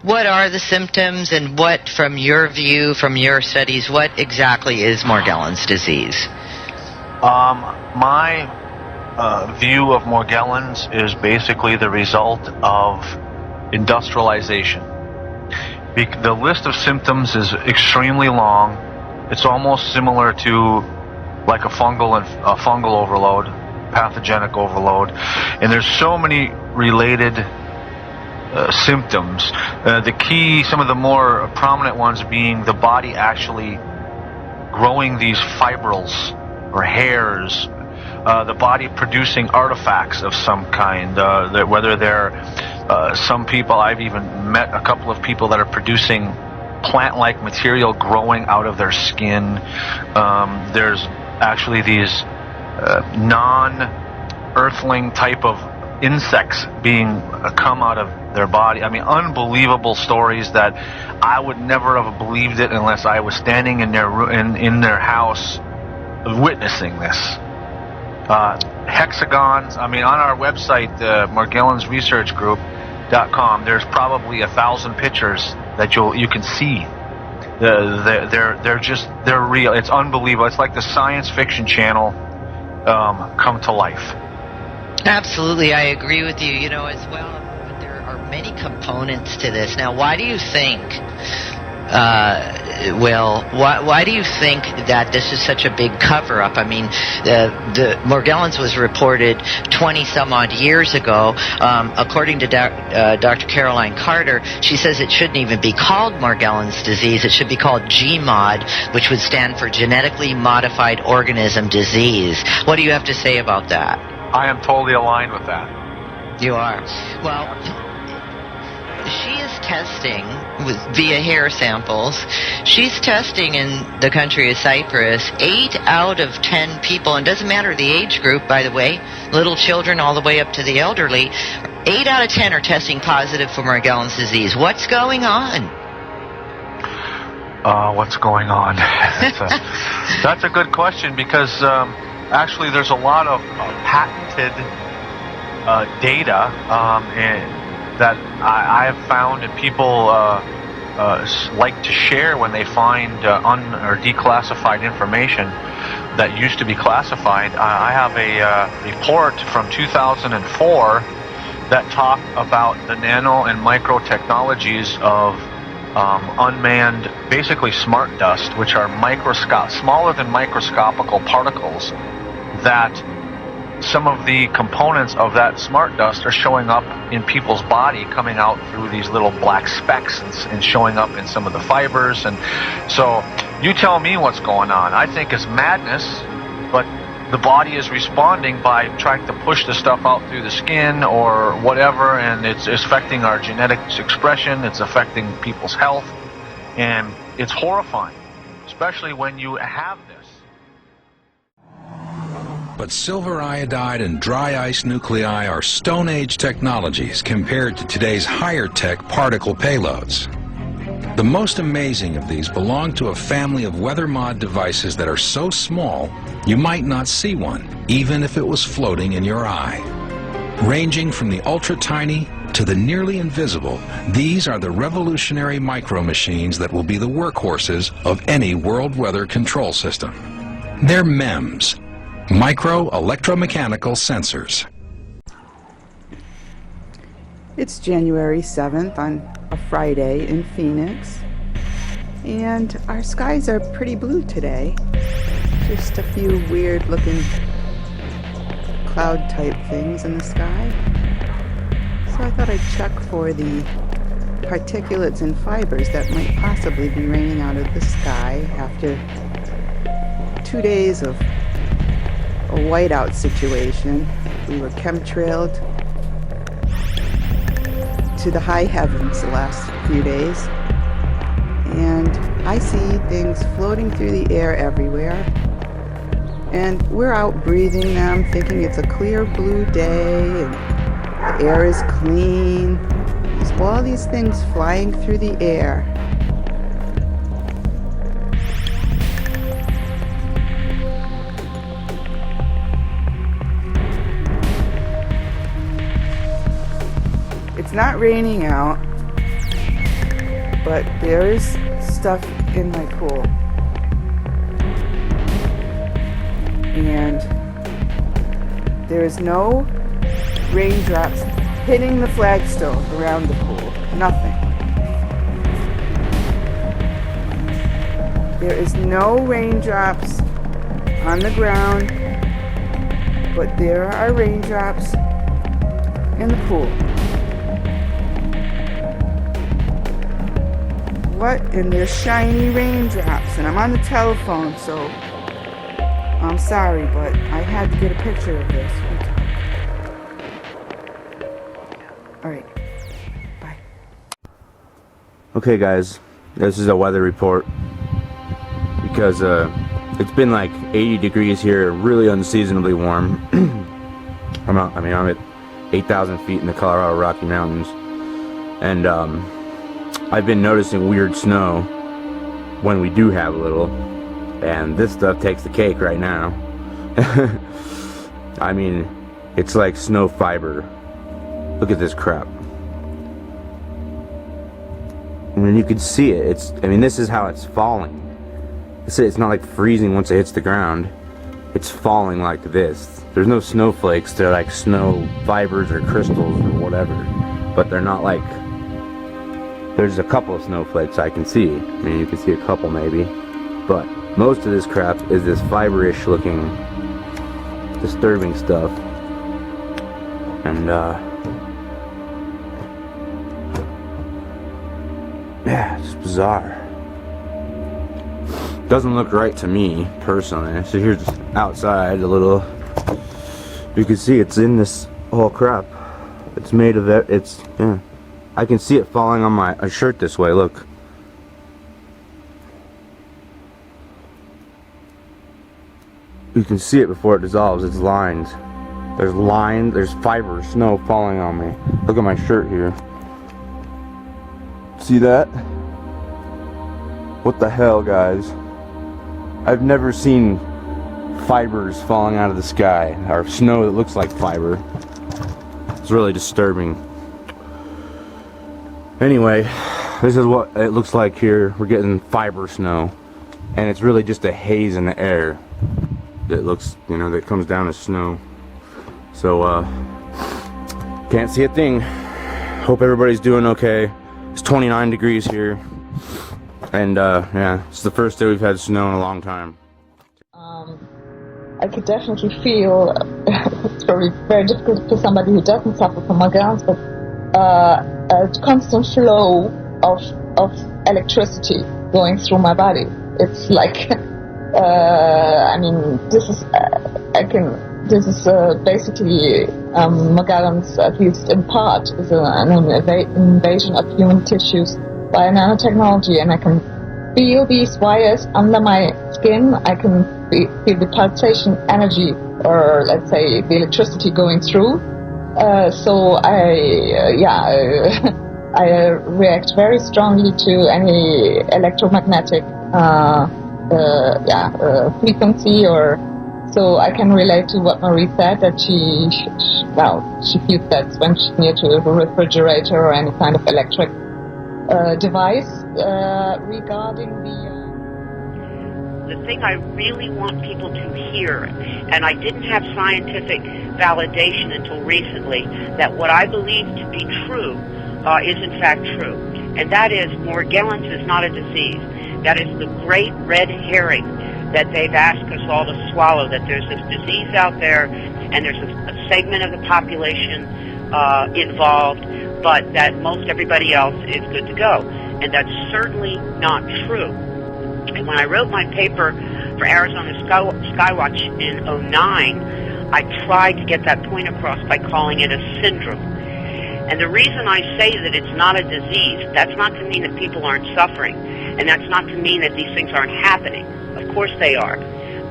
What are the symptoms, and what, from your view, from your studies, what exactly is Morgellons disease? My view of Morgellons is basically the result of industrialization. The list of symptoms is extremely long. It's almost similar to like a fungal overload, pathogenic overload, and there's so many related symptoms. Some of the more prominent ones being the body actually growing these fibrils or hairs, the body producing artifacts of some kind, whether they're some people, I've even met a couple of people that are producing plant-like material growing out of their skin. There's actually these non-earthling type of insects being come out of their body. I mean, unbelievable stories that I would never have believed it unless I was standing in their house witnessing this. Hexagons. I mean, on our website, morgellonsresearchgroup.com, there's probably 1,000 pictures that you can see. They're real. It's unbelievable. It's like the science fiction channel come to life. Absolutely, I agree with you. You know, as well, but there are many components to this. Now, why do you think, why do you think that this is such a big cover-up? I mean, the Morgellons was reported 20-some-odd years ago. According to Dr. Caroline Carter, she says it shouldn't even be called Morgellons disease. It should be called GMOD, which would stand for Genetically Modified Organism Disease. What do you have to say about that? I am totally aligned with that. You are. Well, she is testing via hair samples. She's testing in the country of Cyprus. 8 out of 10 people, and doesn't matter the age group, by the way, little children all the way up to the elderly, 8 out of 10 are testing positive for Morgellons disease. What's going on? What's going on? That's a good question, because actually there's a lot of patented data that I have found, and people like to share when they find or declassified information that used to be classified. I have a report from 2004 that talked about the nano and micro technologies of unmanned, basically smart dust, which are smaller than microscopical particles, that some of the components of that smart dust are showing up in people's body, coming out through these little black specks and showing up in some of the fibers. And so you tell me what's going on. I think it's madness, but the body is responding by trying to push the stuff out through the skin or whatever, and it's affecting our genetic expression, it's affecting people's health, and it's horrifying, especially when you have this. But silver iodide and dry ice nuclei are Stone Age technologies compared to today's higher-tech particle payloads. The most amazing of these belong to a family of weather mod devices that are so small you might not see one, even if it was floating in your eye. Ranging from the ultra-tiny to the nearly invisible, these are the revolutionary micro-machines that will be the workhorses of any world weather control system. They're MEMS, micro-electromechanical sensors. It's January 7th on a Friday in Phoenix, and our skies are pretty blue today. Just a few weird looking cloud type things in the sky. So I thought I'd check for the particulates and fibers that might possibly be raining out of the sky after 2 days of a whiteout situation. We were chemtrailed to the high heavens the last few days, and I see things floating through the air everywhere, and we're out breathing them, thinking it's a clear blue day and the air is clean. There's all these things flying through the air. It's not raining out. but there is stuff in my pool. And there is no raindrops hitting the flagstone around the pool. Nothing. There is no raindrops on the ground, but there are raindrops in the pool. What? And there's shiny raindrops, and I'm on the telephone, so I'm sorry, but I had to get a picture of this. Alright, bye. Okay guys, this is a weather report because it's been like 80 degrees here, really unseasonably warm. I'm at 8,000 feet in the Colorado Rocky Mountains, and I've been noticing weird snow when we do have a little, and this stuff takes the cake right now. I mean, it's like snow fiber. Look at this crap. I mean, you can see it. This is how it's falling. It's not like freezing once it hits the ground. It's falling like this. There's no snowflakes. They're like snow fibers or crystals or whatever. But they're not like... There's a couple of snowflakes I can see. I mean, you can see a couple maybe. But most of this crap is this fiberish looking disturbing stuff. And yeah, it's bizarre. Doesn't look right to me personally. So here's outside a little. You can see it's in this whole crap. It's made of it. Yeah. I can see it falling on my shirt this way. Look. You can see it before it dissolves. It's lined. There's fiber, snow falling on me. Look at my shirt here. See that? What the hell, guys? I've never seen fibers falling out of the sky, or snow that looks like fiber. It's really disturbing. Anyway, this is what it looks like here. We're getting fiber snow, and it's really just a haze in the air that looks, that comes down as snow. So, can't see a thing. Hope everybody's doing okay. It's 29 degrees here, and yeah, it's the first day we've had snow in a long time. I could definitely feel it's very, very difficult for somebody who doesn't suffer from Morgellons, but a constant flow of electricity going through my body. It's like, this is basically Morgellons, at least in part, is an invasion of human tissues by nanotechnology, and I can feel these wires under my skin. I can feel the pulsation energy, or let's say the electricity going through. So I react very strongly to any electromagnetic frequency, or so I can relate to what Marie said, that she feels that when she's near to a refrigerator or any kind of electric device. Regarding the thing I really want people to hear, and I didn't have scientific validation until recently, that what I believe to be true is in fact true, and that is Morgellons is not a disease. That is the great red herring that they've asked us all to swallow, that there's this disease out there and there's a segment of the population involved, but that most everybody else is good to go. And that's certainly not true. And when I wrote my paper for Arizona Skywatch in '09, I tried to get that point across by calling it a syndrome. And the reason I say that it's not a disease, that's not to mean that people aren't suffering, and that's not to mean that these things aren't happening. Of course they are.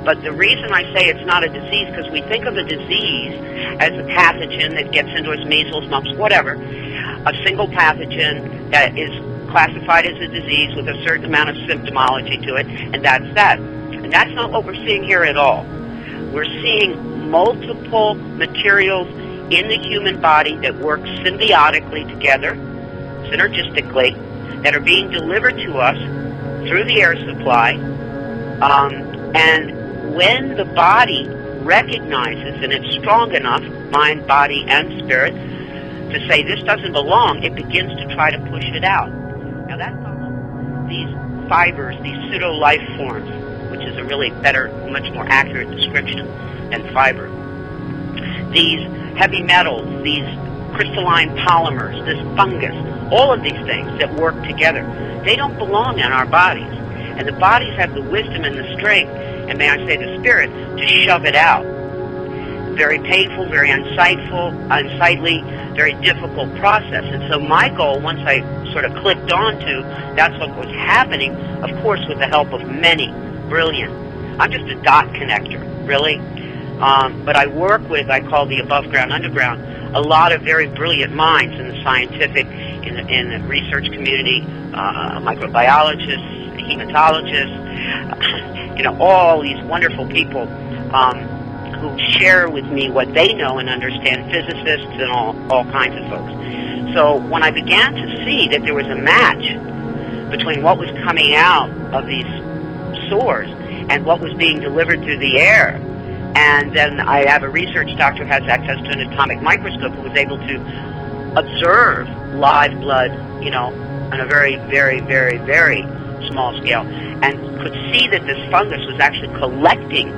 But the reason I say it's not a disease, because we think of a disease as a pathogen that gets into us, measles, mumps, whatever, a single pathogen that is classified as a disease with a certain amount of symptomology to it, and that's that. And that's not what we're seeing here at all. We're seeing multiple materials in the human body that work symbiotically together, synergistically, that are being delivered to us through the air supply. And when the body recognizes, and it's strong enough, mind, body, and spirit, to say this doesn't belong, it begins to try to push it out. Now that's all these fibers, these pseudo-life forms, which is a really better, much more accurate description than fiber. These heavy metals, these crystalline polymers, this fungus, all of these things that work together, they don't belong in our bodies. And the bodies have the wisdom and the strength, and may I say the spirit, to shove it out. Very painful, very unsightly, very difficult process. And so my goal, once I sort of clicked onto that's what was happening, of course with the help of many brilliant, I'm just a dot connector, really. But I work with, I call the above ground, underground, a lot of very brilliant minds in the scientific, in the research community, microbiologists, hematologists, all these wonderful people who share with me what they know and understand, physicists and all kinds of folks. So when I began to see that there was a match between what was coming out of these sores and what was being delivered through the air, and then I have a research doctor who has access to an atomic microscope who was able to observe live blood, on a very, very, very, very small scale, and could see that this fungus was actually collecting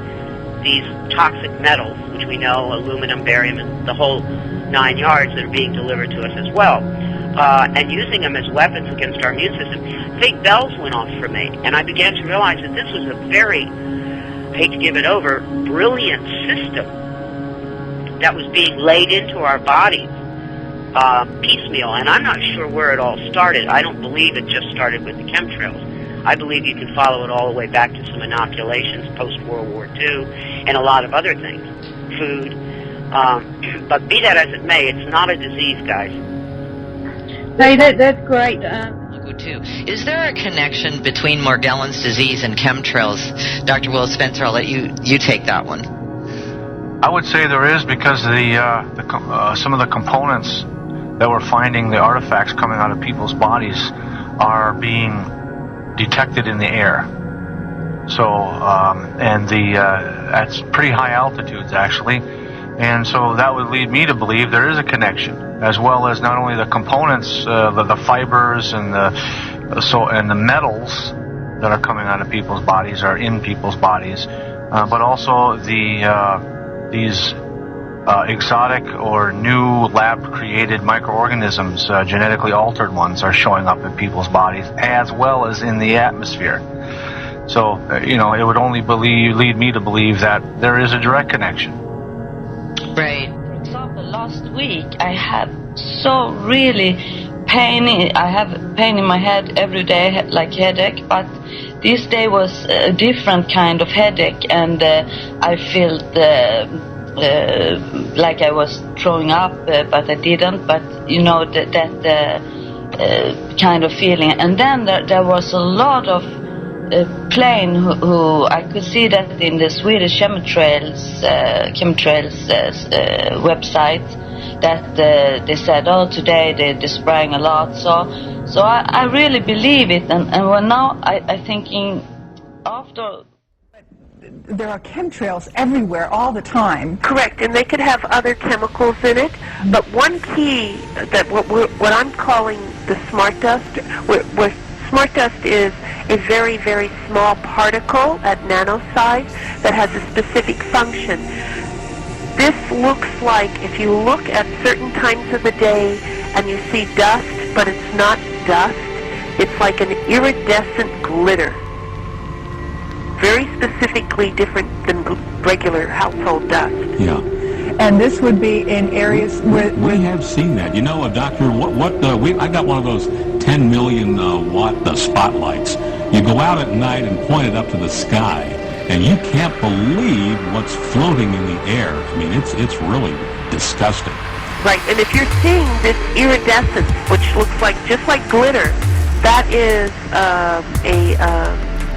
these toxic metals, which we know, aluminum, barium, and the whole 9 yards that are being delivered to us as well, and using them as weapons against our immune system. Big bells went off for me, and I began to realize that this was a very, I hate to give it over, brilliant system that was being laid into our bodies piecemeal. And I'm not sure where it all started. I don't believe it just started with the chemtrails. I believe you can follow it all the way back to some inoculations post-World War II and a lot of other things, food. But be that as it may, it's not a disease, guys. No, that's great. Too. Is there a connection between Morgellons disease and chemtrails? Dr. Will Spencer, I'll let you take that one. I would say there is, because some of the components that we're finding, the artifacts coming out of people's bodies, are being detected in the air. So, at pretty high altitudes actually, and so that would lead me to believe there is a connection, as well as not only the components, the fibers and the metals that are coming out of people's bodies are in people's bodies, but also these exotic or new lab-created microorganisms, genetically altered ones, are showing up in people's bodies, as well as in the atmosphere. So, it would only lead me to believe that there is a direct connection. Right. For example, last week I had I have pain in my head every day, like headache, but this day was a different kind of headache, and I felt like I was throwing up, but I didn't, but that kind of feeling. And then there was a lot of plane who I could see that in the Swedish chemtrails website, that they said, today they're spraying a lot. So I really believe it, and well, now I thinking after. There are chemtrails everywhere all the time. Correct, and they could have other chemicals in it. But one key that what I'm calling the smart dust, where smart dust is a very, very small particle at nano size that has a specific function. This looks like, if you look at certain times of the day and you see dust, but it's not dust, it's like an iridescent glitter. Very specifically different than regular household dust. Yeah. And this would be in areas where we have seen that. Doctor, I got one of those 10 million watt spotlights. You go out at night and point it up to the sky, and you can't believe what's floating in the air. I mean, it's really disgusting. Right, and if you're seeing this iridescence, which looks like just like glitter, that is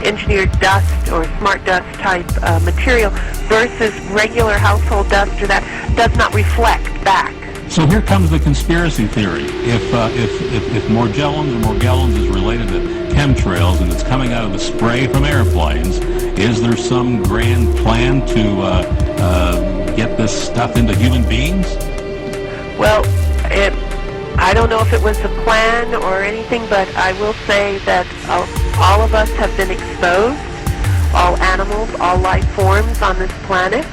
engineered dust or smart dust type material versus regular household dust, or that does not reflect back. So here comes the conspiracy theory. If Morgellons or Morgellons is related to chemtrails and it's coming out of the spray from airplanes, is there some grand plan to get this stuff into human beings? Well, I don't know if it was a plan or anything, but I will say that all of us have been exposed, all animals, all life forms on this planet.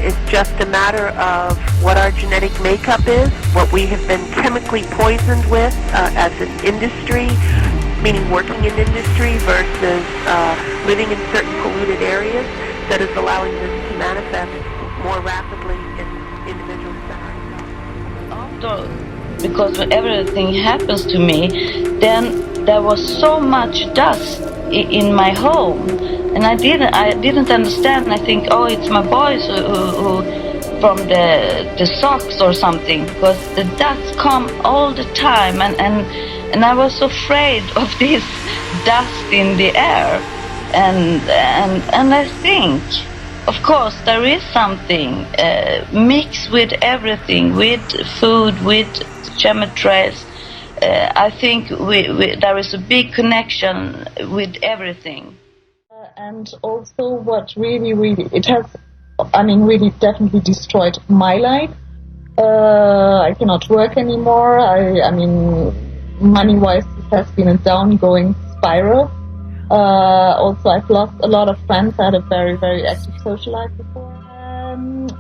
It's just a matter of what our genetic makeup is, what we have been chemically poisoned with as an industry, meaning working in industry versus living in certain polluted areas, that is allowing this to manifest more rapidly in individuals than ourselves. Because when everything happens to me, then there was so much dust in my home, and I didn't understand. I think, oh, it's my boys who from the socks or something, because the dust come all the time, and I was afraid of this dust in the air, and I think, of course, there is something mixed with everything, with food, with chemtrails. I think there is a big connection with everything. And also what really, it has, really definitely destroyed my life. I cannot work anymore. I mean, money-wise, it has been a down-going spiral. Also, I've lost a lot of friends. I had a very, very active social life before.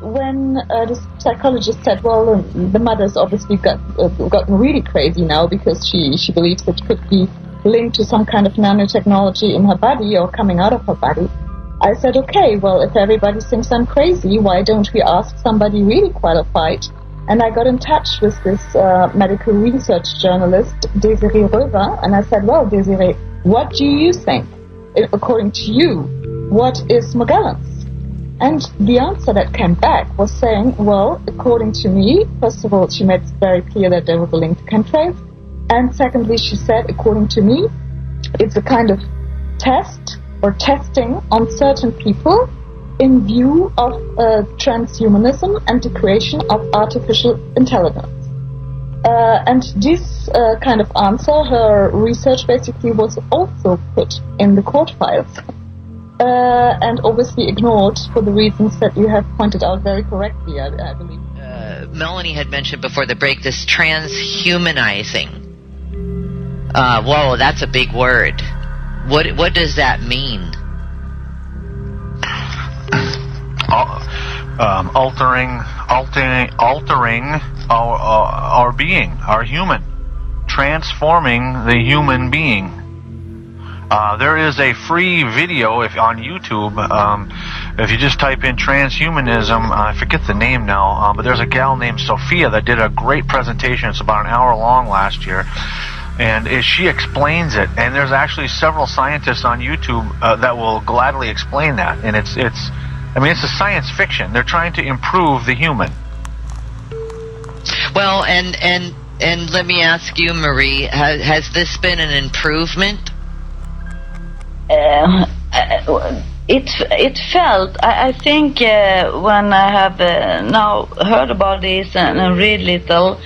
When the psychologist said, well, the mother's obviously gotten really crazy now because she believes it could be linked to some kind of nanotechnology in her body or coming out of her body. I said, okay, well, if everybody thinks I'm crazy, why don't we ask somebody really qualified? And I got in touch with this medical research journalist, Desiree Reuver, and I said, well, Desiree, what do you think? According to you, what is Morgellons? And the answer that came back was saying, well, according to me, first of all, she made it very clear that there was a link to chemtrails. And secondly, she said, according to me, it's a kind of test or testing on certain people in view of transhumanism and the creation of artificial intelligence. And this kind of answer, her research basically was also put in the court files. And obviously ignored for the reasons that you have pointed out very correctly, I believe. Melanie had mentioned before the break this transhumanizing. Whoa, that's a big word. What does that mean? Altering our being, our human, transforming the human being. There is a free video on YouTube. If you just type in transhumanism, I forget the name now, but there's a gal named Sophia that did a great presentation. It's about an hour long last year, and she explains it. And there's actually several scientists on YouTube that will gladly explain that. And it's a science fiction. They're trying to improve the human. Well, and let me ask you, Marie, has this been an improvement? It felt, I think when I have now heard about this and read little,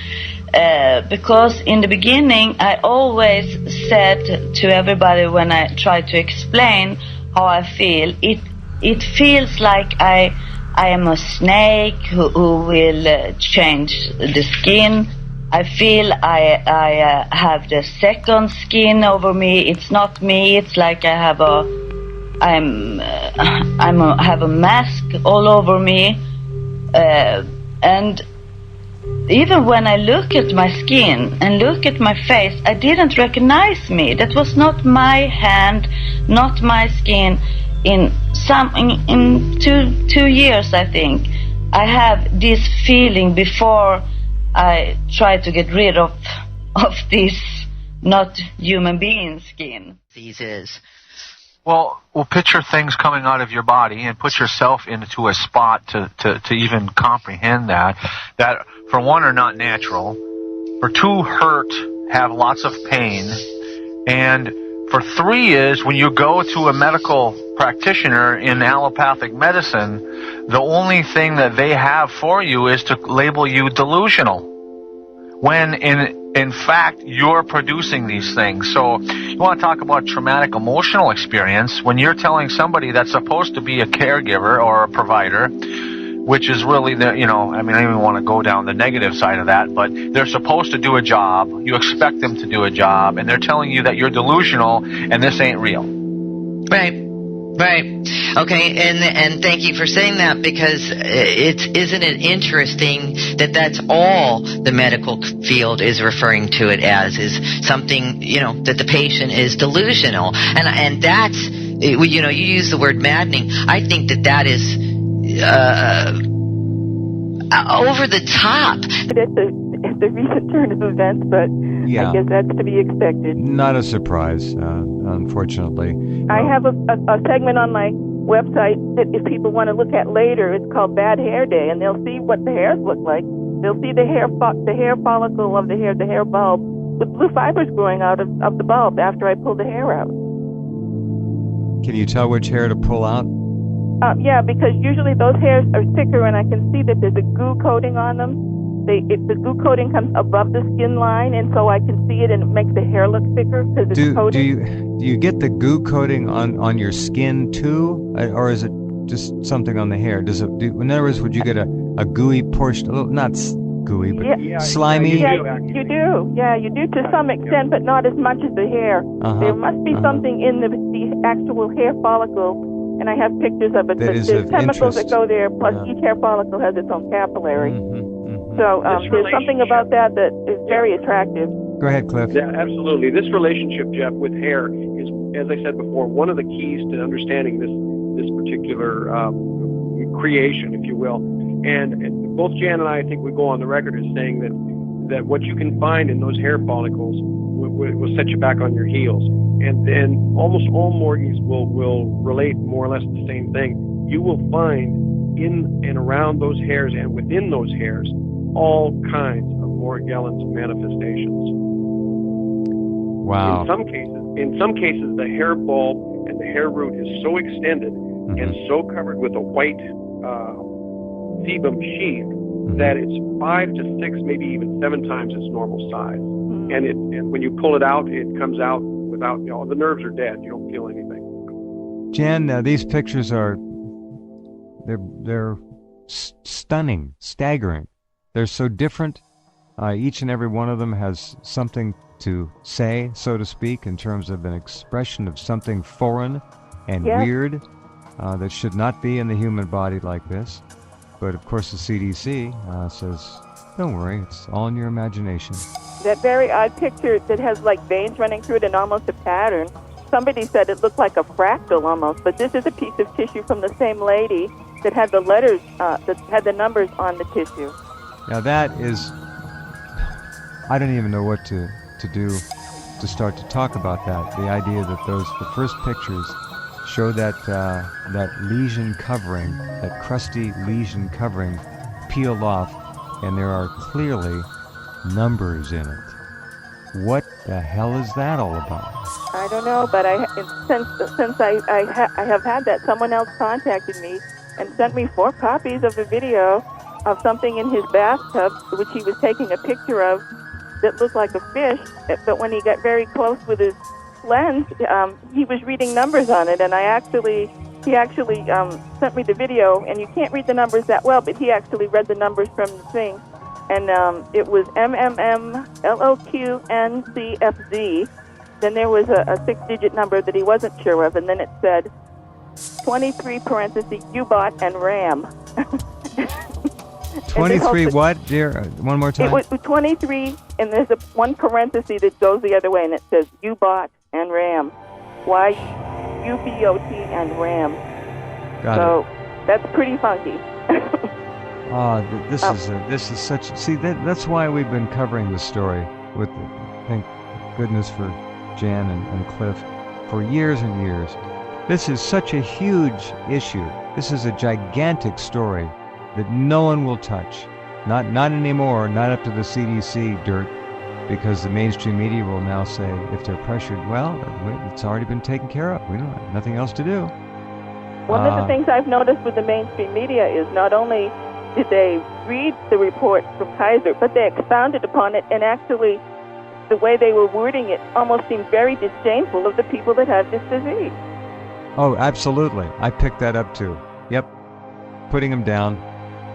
because in the beginning I always said to everybody when I try to explain how I feel, it feels like I am a snake who will change the skin. I feel I have the second skin over me. It's not me. It's like I have have a mask all over me, and even when I look at my skin and look at my face, I didn't recognize me. That was not my hand, not my skin. In 2 years, I think, I have this feeling before I try to get rid of this not human being skin. Diseases. Well, picture things coming out of your body and put yourself into a spot to even comprehend that for one are not natural, for two hurt, have lots of pain, and for 3 years, when you go to a medical practitioner in allopathic medicine, the only thing that they have for you is to label you delusional, when in fact you're producing these things. So you want to talk about traumatic emotional experience, when you're telling somebody that's supposed to be a caregiver or a provider, which is really the, I don't even want to go down the negative side of that, but they're supposed to do a job, you expect them to do a job, and they're telling you that you're delusional and this ain't real. Right. Okay, and thank you for saying that, because isn't it interesting that that's all the medical field is referring to it as, is something, that the patient is delusional. And that's, you use the word maddening. I think that is over the top. It's a recent turn of events, but yeah. I guess that's to be expected. Not a surprise, unfortunately. I have a segment on my website that if people want to look at later, it's called Bad Hair Day, and they'll see what the hairs look like. They'll see the hair follicle of the hair bulb, with blue fibers growing out of the bulb after I pull the hair out. Can you tell which hair to pull out? Yeah, because usually those hairs are thicker, and I can see that there's a goo coating on them. The goo coating comes above the skin line, and so I can see it, and it makes the hair look thicker because it's coated. Do you get the goo coating on your skin too, or is it just something on the hair? In other words, would you get a gooey portion? Not gooey, but slimy. Yeah, you do. Yeah, you do to some extent, but not as much as the hair. There must be something in the actual hair follicle. And I have pictures of it. There's chemicals that go there, plus each hair follicle has its own capillary. So there's something about that is very attractive. Go ahead, Cliff. Yeah, absolutely. This relationship, Jeff, with hair is, as I said before, one of the keys to understanding this particular creation, if you will. And both Jan and I think we go on the record as saying that what you can find in those hair follicles will set you back on your heels. And then almost all Morgies will relate more or less the same thing. You will find in and around those hairs and within those hairs all kinds of Morgellons manifestations. Wow. In some cases, the hair bulb and the hair root is so extended and so covered with a white sebum sheath that it's 5 to 6, maybe even 7 times its normal size. And when you pull it out, it comes out without, the nerves are dead. You don't feel anything. Jan, these pictures they're stunning, staggering. They're so different. Each and every one of them has something to say, so to speak, in terms of an expression of something foreign and weird that should not be in the human body like this. But of course the CDC says, don't worry, it's all in your imagination. That very odd picture that has like veins running through it and almost a pattern, somebody said it looked like a fractal almost, but this is a piece of tissue from the same lady that had the letters, that had the numbers on the tissue. Now that is, I don't even know what to do to start to talk about that. The idea that the first pictures show that lesion covering, that crusty lesion covering peeled off, and there are clearly numbers in it. What the hell is that all about? I don't know, but since I have had that, someone else contacted me and sent me 4 copies of a video of something in his bathtub, which he was taking a picture of, that looked like a fish, but when he got very close with his lens, he was reading numbers on it, and he actually sent me the video, and you can't read the numbers that well, but he actually read the numbers from the thing, and it was MMMLOQNCFZ. Then there was a 6-digit number that he wasn't sure of, and then it said 23 parentheses U-bot and RAM. 23 what, dear? One more time. It was 23, and there's one parenthesis that goes the other way, and it says U-bot and RAM. Y-U-B-O-T and RAM. Got it. That's pretty funky. This is such. See, that's why we've been covering this story with, thank goodness for Jan and Cliff, for years and years. This is such a huge issue. This is a gigantic story that no one will touch. Not anymore. Not up to the CDC dirt. because the mainstream media will now say, if they're pressured, well, it's already been taken care of. We don't have nothing else to do. One of the things I've noticed with the mainstream media is not only did they read the report from Kaiser, but they expounded upon it, and actually the way they were wording it almost seemed very disdainful of the people that have this disease. Oh, absolutely. I picked that up too. Yep. Putting them down,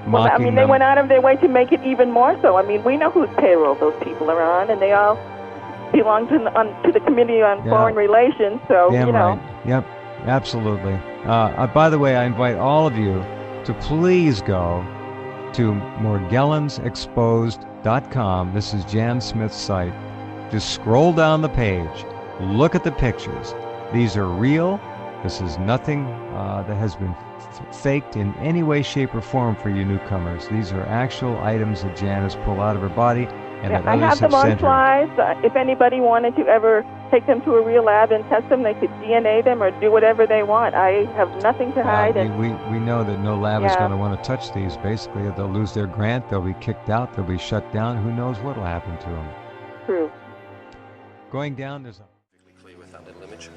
Well, I mocking mean, them. they went out of their way to make it even more so. I mean, we know whose payroll those people are on, and they all belong to the Committee on Foreign Relations, so, Damn you know. right. Yep, absolutely. By the way, I invite all of you to please go to morgellonsexposed.com. This is Jan Smith's site. Just scroll down the page. Look at the pictures. These are real. This is nothing that has been faked in any way, shape, or form for you newcomers. These are actual items that Jan has pulled out of her body and that I others have them on sent her. slides. If anybody wanted to ever take them to a real lab and test them, they could DNA them or do whatever they want. I have nothing to hide. We know that no lab is going to want to touch these. Basically, they'll lose their grant, they'll be kicked out, they'll be shut down. Who knows what will happen to them? True. Going down, there's a... Clear with that little image.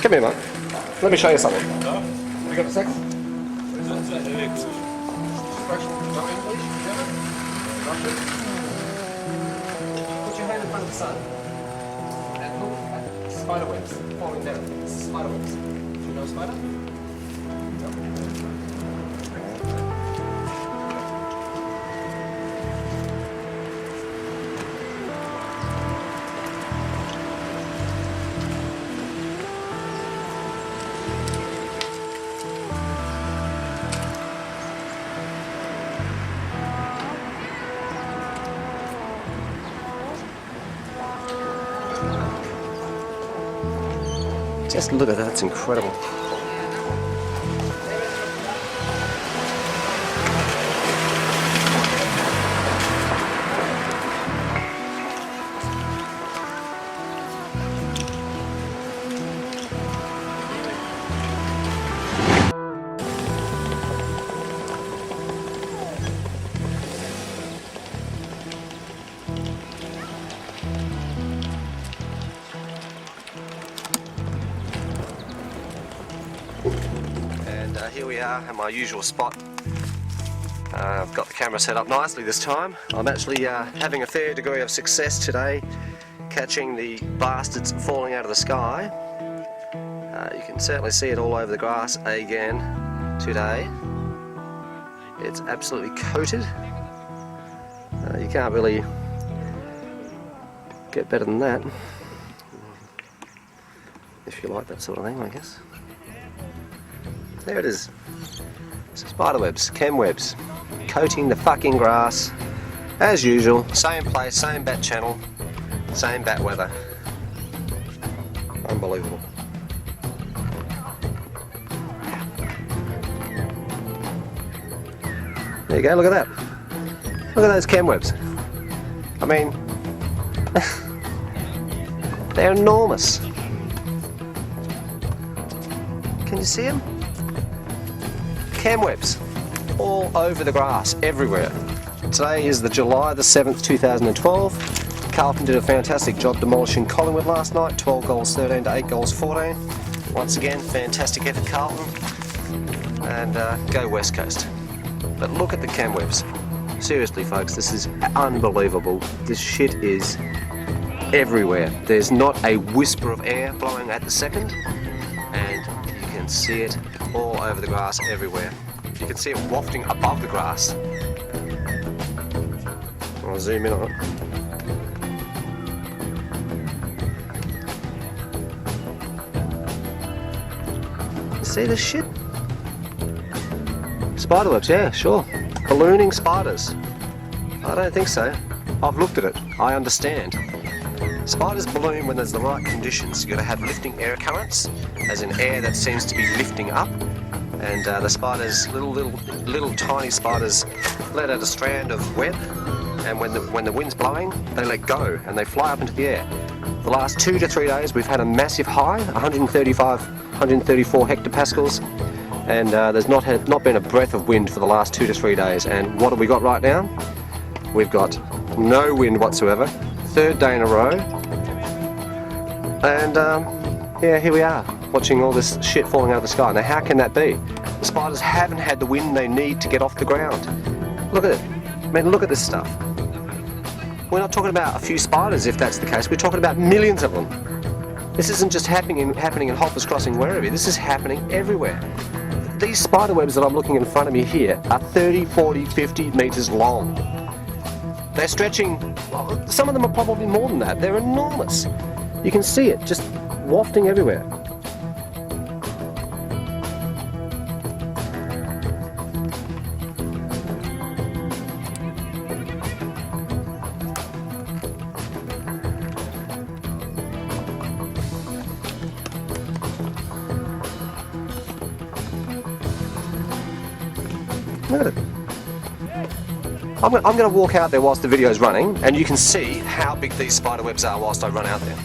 Come here, mate. Let me show you something. Have you got a sec? Put your hand in front of the sun and look at spider webs falling down. This is spider webs. Do you know a spider? Just look at that, it's incredible. Here we are at my usual spot. I've got the camera set up nicely this time. I'm actually having a fair degree of success today catching the bastards falling out of the sky. You can certainly see it all over the grass again today. It's absolutely coated. You can't really get better than that, if you like that sort of thing, I guess. There it is. Spider webs, chem webs, coating the fucking grass as usual. Same place, same bat channel, same bat weather. Unbelievable. There you go, look at that. Look at those chem webs. I mean, they're enormous. Can you see them? Chem webs all over the grass, everywhere. Today is the July the 7th, 2012. Carlton did a fantastic job demolishing Collingwood last night, 12 goals 13 to 8 goals 14. Once again, fantastic effort, Carlton. And go West Coast. But look at the chem webs. Seriously, folks, this is unbelievable. This shit is everywhere. There's not a whisper of air blowing at the second, and you can see it all over the grass everywhere. You can see it wafting above the grass. I'll zoom in on it. You see this shit? Spiderwebs, yeah, sure. Ballooning spiders. I don't think so. I've looked at it. I understand. Spiders balloon when there's the right conditions. You've got to have lifting air currents, as in air that seems to be lifting up, And the spiders, little tiny spiders, let out a strand of web, and when the wind's blowing, they let go and they fly up into the air. The last 2 to 3 days, we've had a massive high, 134 hectopascals, and there's not been a breath of wind for the last 2 to 3 days. And what have we got right now? We've got no wind whatsoever. 3rd day in a row, and yeah, here we are, watching all this shit falling out of the sky. Now, how can that be? The spiders haven't had the wind they need to get off the ground. Look at it. I mean, look at this stuff. We're not talking about a few spiders, if that's the case. We're talking about millions of them. This isn't just happening in Hoppers Crossing Werribee. This is happening everywhere. These spider webs that I'm looking in front of me here are 30, 40, 50 metres long. They're stretching, well, some of them are probably more than that. They're enormous. You can see it just wafting everywhere. Look at it. I'm going to walk out there whilst the video is running, and you can see how big these spider webs are whilst I run out there.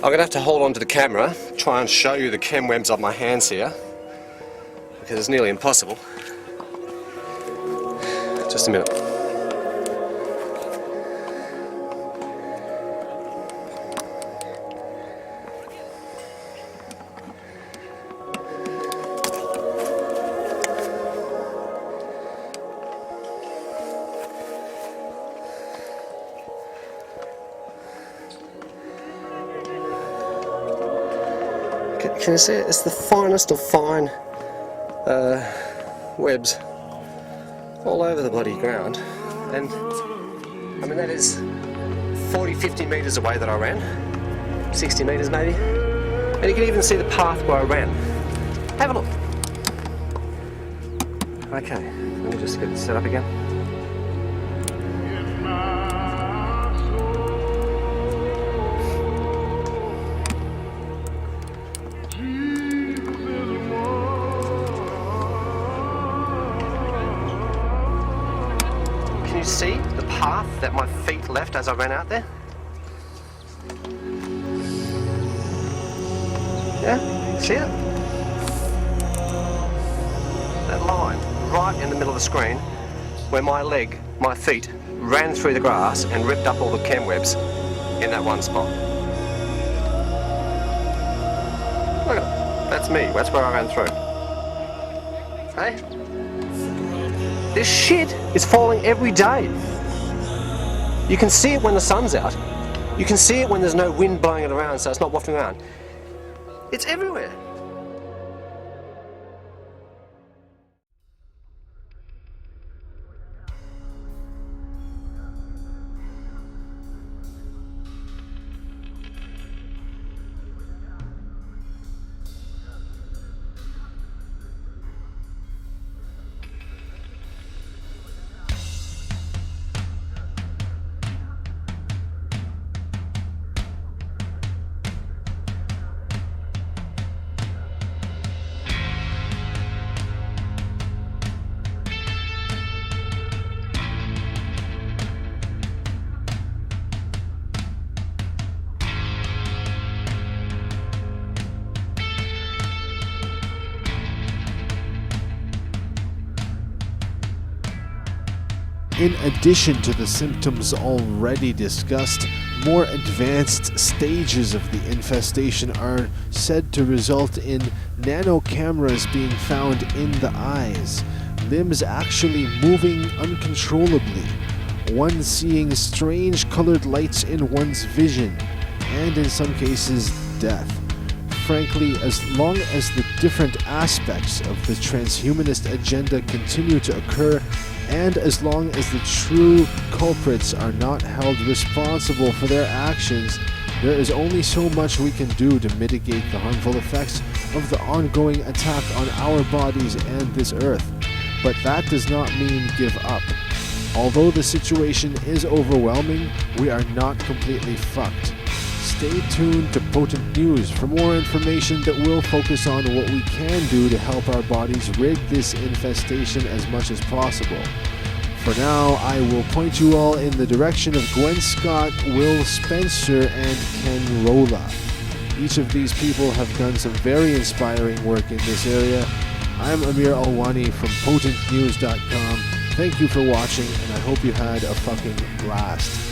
I'm going to have to hold on to the camera, try and show you the chem webs on my hands here, because it's nearly impossible. Just a minute. Can you see it? It's the finest of fine webs all over the bloody ground. And I mean, that is 40, 50 metres away that I ran, 60 metres maybe, and you can even see the path where I ran. Have a look. Okay, let me just get it set up again. Can you see the path that my feet left as I ran out there? Yeah, see it? That line right in the middle of the screen where my feet ran through the grass and ripped up all the chem webs in that one spot. Look at it. That's me. That's where I ran through. Hey? This shit is falling every day. You can see it when the sun's out. You can see it when there's no wind blowing it around, so it's not wafting around. It's everywhere. In addition to the symptoms already discussed, more advanced stages of the infestation are said to result in nano-cameras being found in the eyes, limbs actually moving uncontrollably, one seeing strange colored lights in one's vision, and in some cases, death. Frankly, as long as the different aspects of the transhumanist agenda continue to occur, and as long as the true culprits are not held responsible for their actions, there is only so much we can do to mitigate the harmful effects of the ongoing attack on our bodies and this earth. But that does not mean give up. Although the situation is overwhelming, we are not completely fucked. Stay tuned to Potent News for more information that will focus on what we can do to help our bodies rid this infestation as much as possible. For now, I will point you all in the direction of Gwen Scott, Will Spencer, and Ken Rolla. Each of these people have done some very inspiring work in this area. I'm Amir Alwani from PotentNews.com. Thank you for watching, and I hope you had a fucking blast.